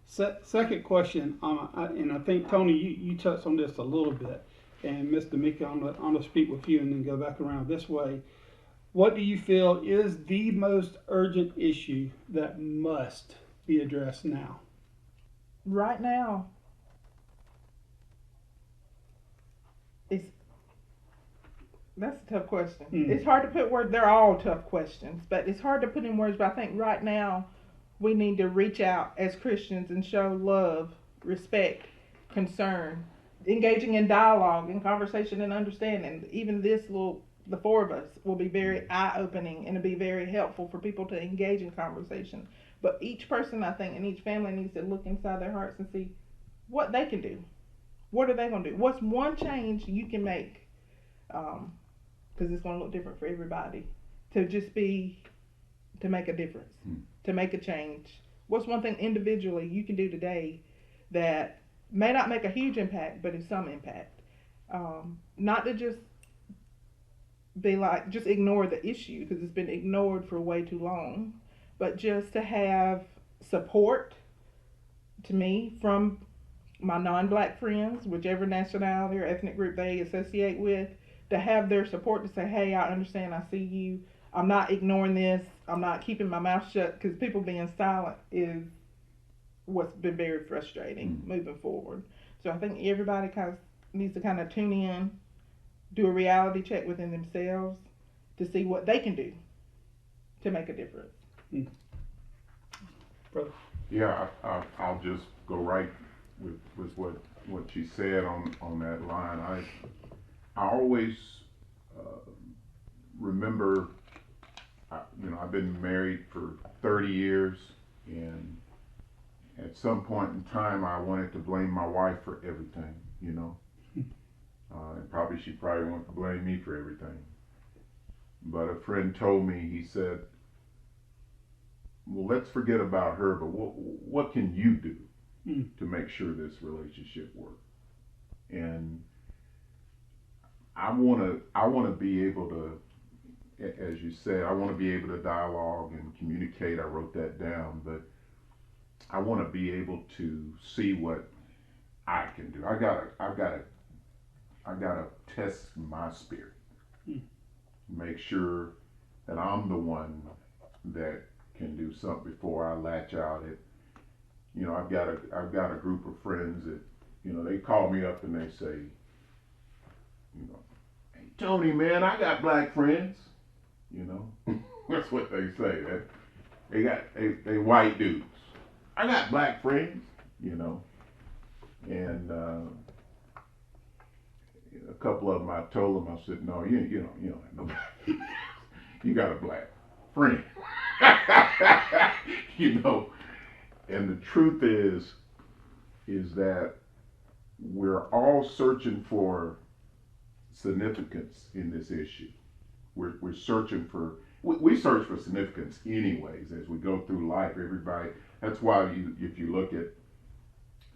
Second question, and I think Tony, you touched on this a little bit, and Mr. Mickey, I'm gonna speak with you and then go back around this way. What do you feel is the most urgent issue that must be addressed now? Right now, it's that's a tough question. Mm. It's hard to put words. They're all tough questions, but it's hard to put in words. But I think right now we need to reach out as Christians and show love, respect, concern, engaging in dialogue and conversation and understanding. Even the four of us will be very eye opening and it'll be very helpful for people to engage in conversation. But each person, I think, and each family needs to look inside their hearts and see what they can do. What are they going to do? What's one change you can make? Um, because it's going to look different for everybody. To just be, to make a difference, to make a change. What's one thing individually you can do today that may not make a huge impact, but is some impact? Not to just be like, just ignore the issue because it's been ignored for way too long, but just to have support to me from my non-black friends, whichever nationality or ethnic group they associate with, to have their support to say, "Hey, I understand. I see you. I'm not ignoring this. I'm not keeping my mouth shut." Because people being silent is what's been very frustrating moving forward. So I think everybody kind of needs to kind of tune in, do a reality check within themselves to see what they can do to make a difference. Mm. Brother. Yeah, I'll just go right with what she said on that line. I always uh, remember, I've been married for 30 years, and at some point in time, I wanted to blame my wife for everything, and she probably wanted to blame me for everything. But a friend told me, he said, well, let's forget about her, but what can you do to make sure this relationship works? And I want to be able to, as you said, I want to be able to dialogue and communicate. I wrote that down, but I want to be able to see what I can do. I gotta test my spirit, make sure that I'm the one that can do something before I latch out. I've got a group of friends that, they call me up and they say, hey Tony, man, I got black friends. You know, that's what they say. They white dudes. I got black friends. You know, and a couple of them, I told them, I said, no, you don't have no black. You got a black friend. you know, and the truth is that we're all searching for significance in this issue. We're searching for, we search for significance anyways as we go through life. Everybody, that's why if you look at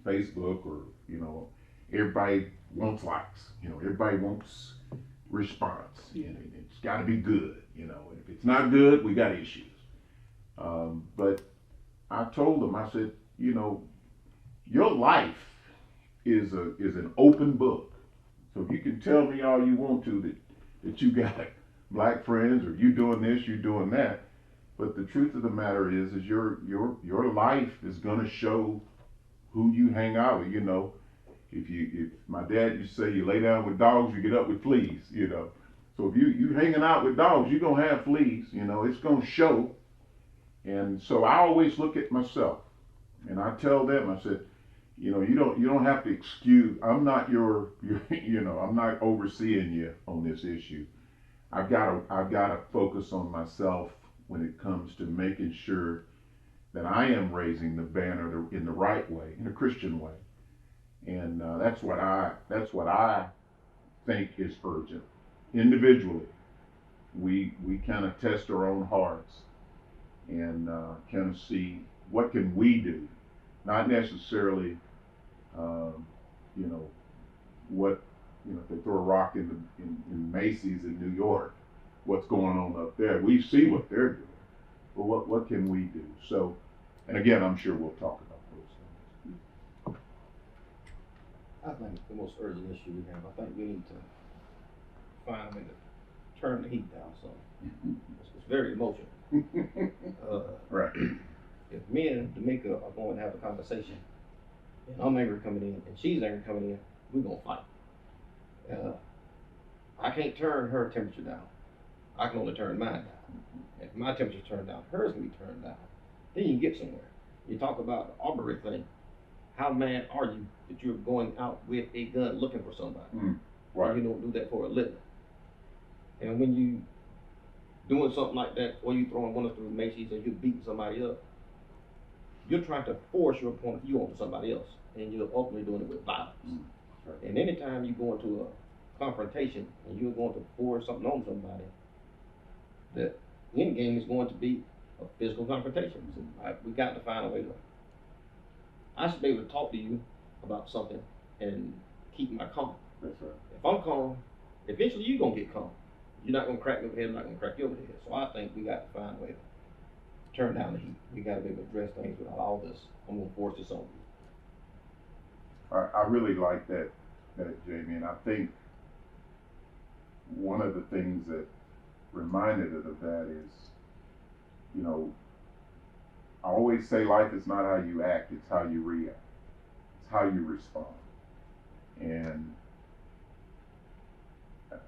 Facebook or, everybody wants likes, everybody wants response. And it's got to be good, and if it's not good, we got issues. But I told them, I said, your life is an open book. So if you can tell me all you want to that you got black friends or you doing this, you doing that, but the truth of the matter is your life is gonna show who you hang out with. If my dad used to say, you lay down with dogs, you get up with fleas. So if you hanging out with dogs, you're gonna have fleas. It's gonna show. And so I always look at myself, and I tell them, I said, you don't have to excuse. I'm not your I'm not overseeing you on this issue. I've got to focus on myself when it comes to making sure that I am raising the banner in the right way, in a Christian way, and that's what I think is urgent. Individually, we kind of test our own hearts and kind of see what can we do, not necessarily, you know, what if they throw a rock in Macy's in New York, what's going on up there? We see what they're doing, but what can we do? So, and again, I'm sure we'll talk about those things. I think the most urgent issue we have, I think we need to find a way to turn the heat down some. It's very emotional. Right. If me and D'Amica are going to have a conversation, and I'm angry coming in, and she's angry coming in, we're gonna fight. I can't turn her temperature down. I can only turn mine down. If my temperature's turned down, hers can be turned down. Then you can get somewhere. You talk about the Arbery thing. How mad are you that you're going out with a gun looking for somebody? Right. And you don't do that for a living. And when you doing something like that, or you throwing one of through Macy's and you're beating somebody up, you're trying to force your point of view onto somebody else, and you're ultimately doing it with violence. Right. And anytime you go into a confrontation and you're going to force something on somebody, the end game is going to be a physical confrontation. So we got to find a way to. I should be able to talk to you about something and keep my calm. That's right. If I'm calm, eventually you're gonna get calm. You're not gonna crack me over the head, I'm not gonna crack you over the head. So I think we got to find a way to turn down the heat. We got to be able to address things without all this. I'm gonna force this on you. I really like that, Jamie, and I think one of the things that reminded us of that is, you know, I always say life is not how you act, it's how you react. It's how you respond. And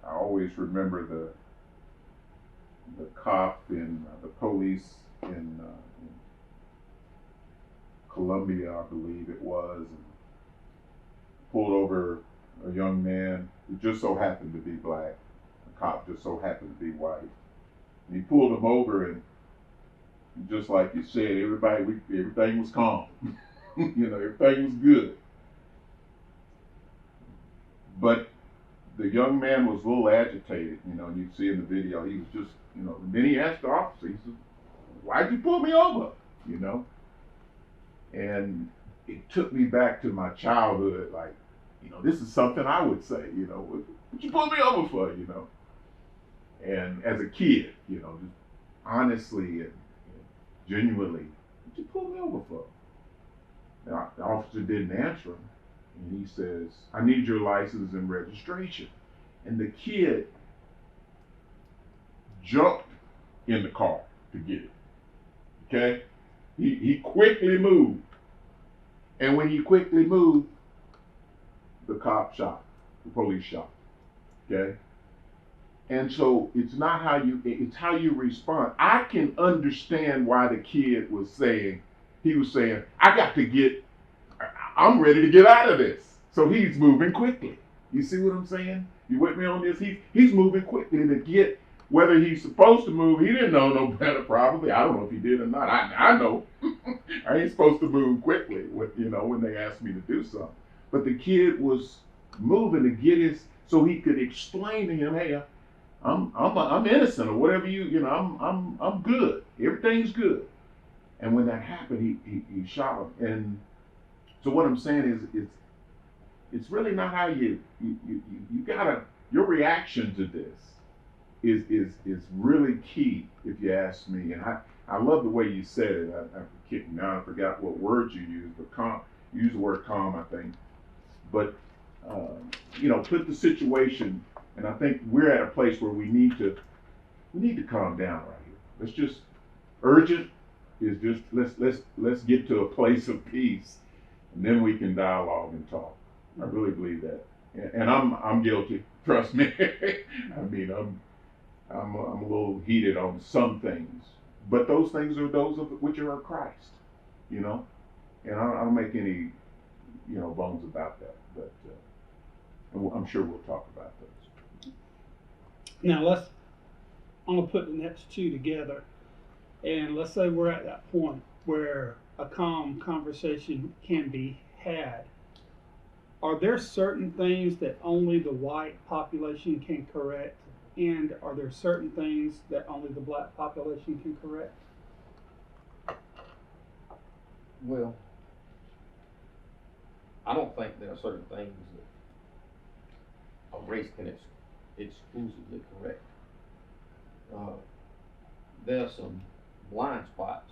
I always remember the cop in the police in Colombia, I believe it was, and pulled over a young man who just so happened to be black. The cop just so happened to be white. And he pulled him over, and just like you said, everything was calm. You know, everything was good. But the young man was a little agitated, you know, and you see in the video, he was just, you know, and then he asked the officer, he said, "Why'd you pull me over?" You know? And it took me back to my childhood, like, you know, this is something I would say, you know, what you pull me over for, you know? And as a kid, you know, just honestly and genuinely, what you pull me over for? Now, the officer didn't answer him. And he says, "I need your license and registration." And the kid jumped in the car to get it. Okay? He quickly moved. And when he quickly moved, the cop shot, the police shot. Okay? And so it's not how you, it's how you respond. I can understand why the kid was saying, I'm ready to get out of this. So he's moving quickly. You see what I'm saying? You with me on this? He's moving quickly to get, whether he's supposed to move, he didn't know no better probably. I don't know if he did or not. I know. I ain't supposed to move quickly when they asked me to do something. But the kid was moving to get so he could explain to him, "Hey, I'm innocent," or whatever I'm good. Everything's good. And when that happened, he shot him. And so what I'm saying is, it's really not how you gotta, your reaction to this is really key, if you ask me. And I love the way you said it. I forgot what words you used, but calm. You used the word calm, I think. But put the situation, and I think we're at a place where we need to calm down right here. Let's just urgent is just let's get to a place of peace, and then we can dialogue and talk. I really believe that, and I'm guilty. Trust me. I mean, I'm a little heated on some things, but those things are those of which are of Christ, and I don't make any bones about that. But I'm sure we'll talk about those. Now I'm gonna put the next two together, and let's say we're at that point where a calm conversation can be had. Are there certain things that only the white population can correct, and are there certain things that only the black population can correct? Well, I don't think there are certain things that a race can exclusively correct. There are some blind spots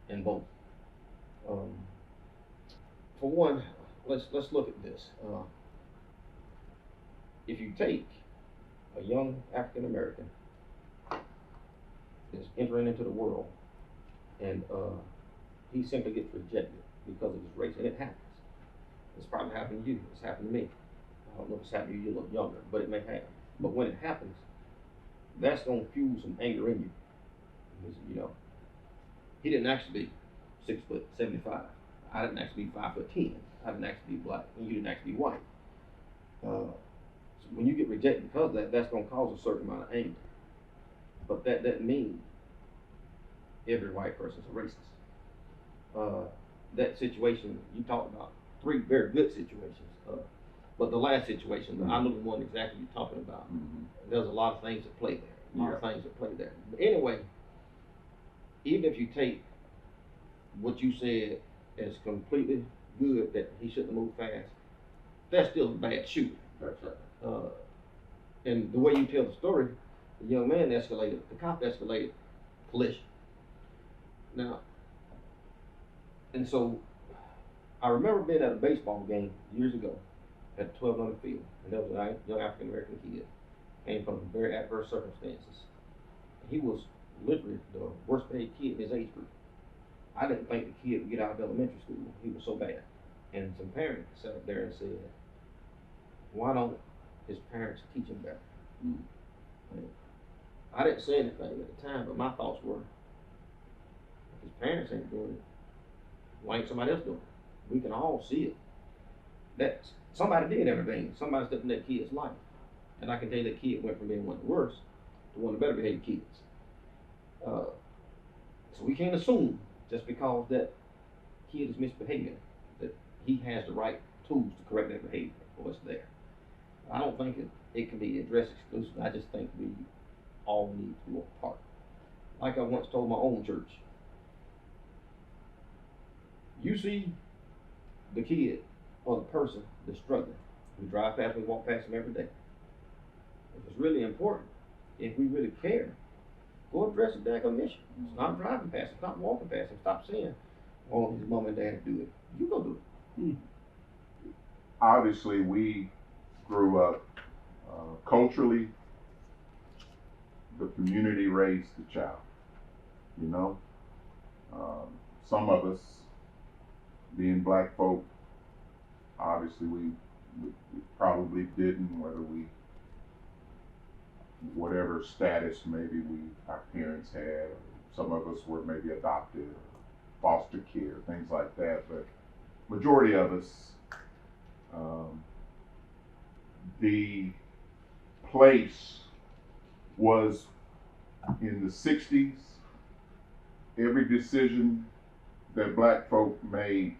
in both. For one, let's look at this. If you take a young African American is entering into the world, and he simply gets rejected because of his race, and it happens. It's probably happened to you. It's happened to me. I don't know if it's happened to you. You look younger, but it may happen. But when it happens, that's gonna fuel some anger in you. Because, you know, he didn't actually be 6'75". I didn't actually be 5'10". I didn't actually be black, and you didn't actually be white. So when you get rejected because of that, that's gonna cause a certain amount of anger. But that doesn't mean every white person's a racist. That situation you talked about, 3 very good situations. But the last situation, I know the one exactly you're talking about. There's a lot of things that play there. A lot of things that play there. But anyway, even if you take what you said as completely good, that he shouldn't have moved fast, that's still a bad shooting. That's right. And the way you tell the story, the young man escalated, the cop escalated collision. Now, and so I remember being at a baseball game years ago at the 1200 field, and there was a young African American kid, came from very adverse circumstances. He was literally the worst behaved kid in his age group. I didn't think the kid would get out of elementary school. He was so bad. And some parents sat up there and said, why don't his parents teach him better? I didn't say anything at the time, but my thoughts were, if his parents ain't doing it, why ain't somebody else doing it? We can all see it. That somebody did everything. Somebody stepped in that kid's life. And I can tell you that kid went from being one of the worst to one of the better behaved kids. So we can't assume just because that kid is misbehaving that he has the right tools to correct that behavior or what's there. I don't think it can be addressed exclusively. I just think we all need to work apart. Like I once told my own church, you see the kid or the person that's struggling. We drive past, we walk past them every day. If it's really important, if we really care, go address the daggone issue. Stop driving past him, stop walking past him, stop saying, oh, his mom and dad do it. You go do it. Obviously, we grew up culturally, the community raised the child. You know, some of us, being black folk, obviously we probably didn't, whatever status maybe our parents had. Some of us were maybe adopted, or foster care, things like that. But majority of us, the place was in the 60s. Every decision that black folk made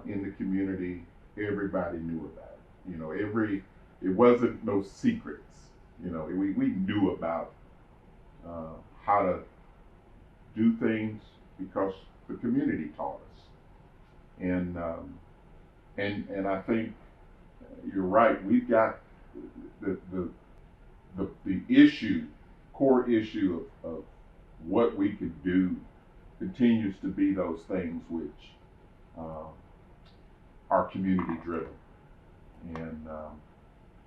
in the community, everybody knew about it. You know, it wasn't no secrets. You know, we knew about how to do things because the community taught us. And I think you're right. We've got the core issue of what we could do continues to be those things which are community driven. And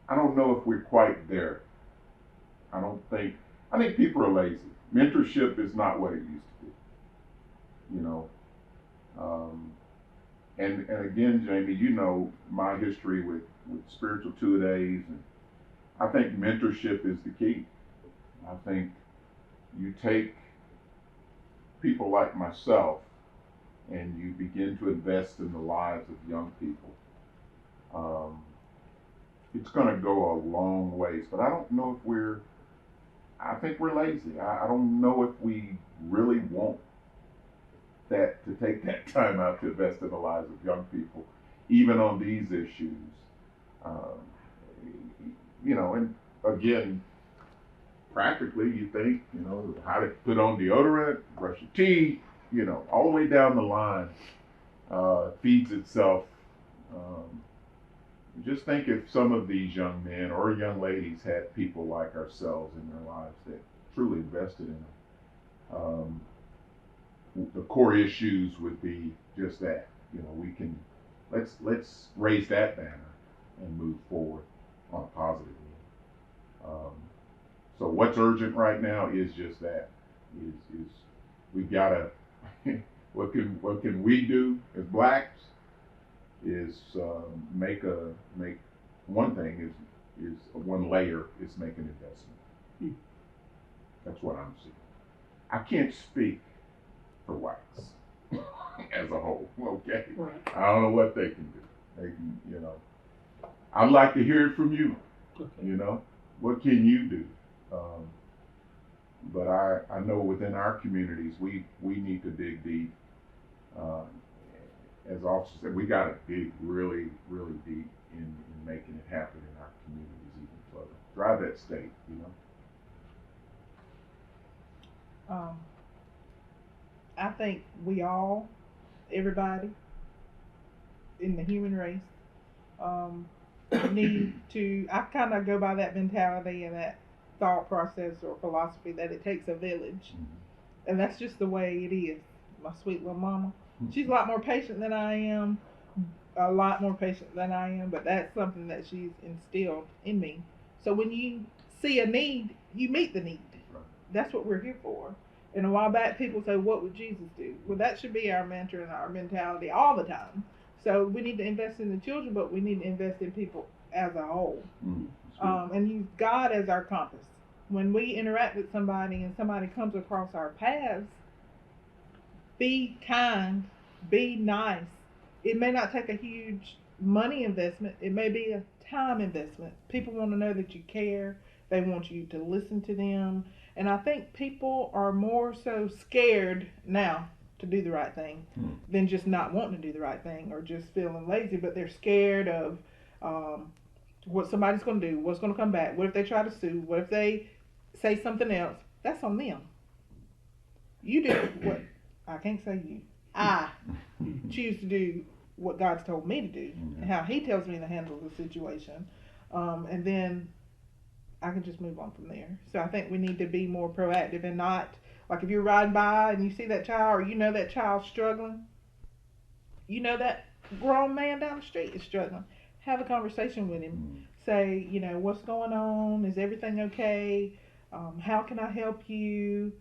I don't know if we're quite there. I think people are lazy. Mentorship is not what it used to be. You know, and again, Jamie, you know my history with spiritual two-a-days, and I think mentorship is the key. I think you take people like myself and you begin to invest in the lives of young people. It's going to go a long ways, but I don't know if I think we're lazy. I don't know if we really want to take that time out to invest in the lives of young people, even on these issues. You know, and again, practically, you think, you know, how to put on deodorant, brush your teeth, you know, all the way down the line, feeds itself. Just think if some of these young men or young ladies had people like ourselves in their lives that truly invested in them. The core issues would be just that. You know, we can let's raise that banner and move forward on a positive note. So what's urgent right now is just that. Is we gotta what can we do as blacks is make one thing is one layer is make an investment. That's what I'm seeing. I can't speak for whites as a whole. Okay, Right. I don't know what they can do. They can, I'd like to hear it from you. Okay. What can you do? But I know within our communities, we need to dig deep. As officers said, we got to dig really, really deep in making it happen in our communities even further. Drive that state, I think we all, everybody in the human race, need to. I kind of go by that mentality and that thought process or philosophy that it takes a village, and that's just the way it is. My sweet little mama, she's a lot more patient than I am, but that's something that she's instilled in me. So when you see a need, you meet the need. That's what we're here for. And a while back, people say, "What would Jesus do?" Well, that should be our mentor and our mentality all the time. So we need to invest in the children, but we need to invest in people as a whole, and use God as our compass. When we interact with somebody and somebody comes across our paths, be kind, be nice. It may not take a huge money investment. It may be a time investment. People want to know that you care. They want you to listen to them. And I think people are more so scared now to do the right thing than just not wanting to do the right thing or just feeling lazy. But they're scared of what somebody's going to do, what's going to come back. What if they try to sue? What if they say something else? That's on them. You do what I can't say you. I choose to do what God's told me to do and how He tells me to handle the situation. And then I can just move on from there. So I think we need to be more proactive and not, like if you're riding by and you see that child or that child's struggling, that grown man down the street is struggling. Have a conversation with him. Say, what's going on? Is everything okay? How can I help you?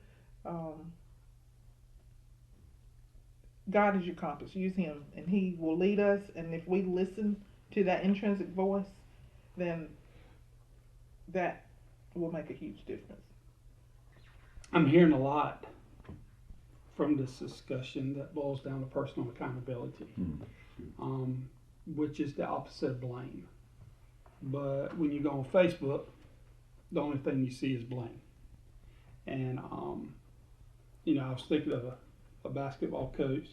God is your compass. Use Him, and He will lead us. And if we listen to that intrinsic voice, then that will make a huge difference. I'm hearing a lot from this discussion that boils down to personal accountability, which is the opposite of blame. But when you go on Facebook, the only thing you see is blame. And, I was thinking of a basketball coach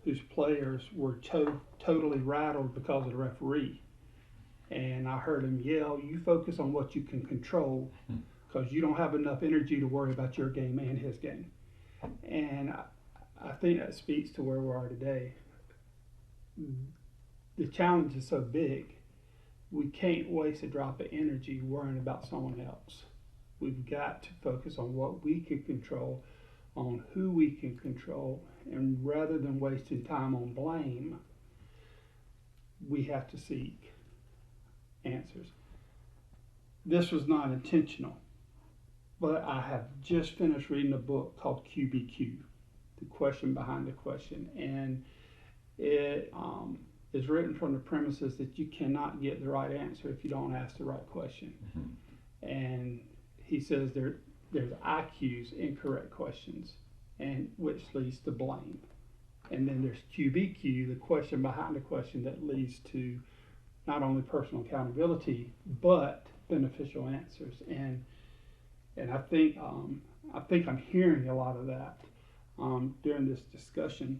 whose players were totally rattled because of the referee. And I heard him yell, "You focus on what you can control because you don't have enough energy to worry about your game and his game." And I think that speaks to where we are today. The challenge is so big, we can't waste a drop of energy worrying about someone else. We've got to focus on what we can control, on who we can control, and rather than wasting time on blame, we have to seek answers. This was not intentional, but I have just finished reading a book called QBQ, The Question Behind the Question, and it is written from the premises that you cannot get the right answer if you don't ask the right question. And he says there's accuse, incorrect questions, and which leads to blame. And then there's QBQ, the question behind the question, that leads to not only personal accountability but beneficial answers. And I think I'm hearing a lot of that during this discussion.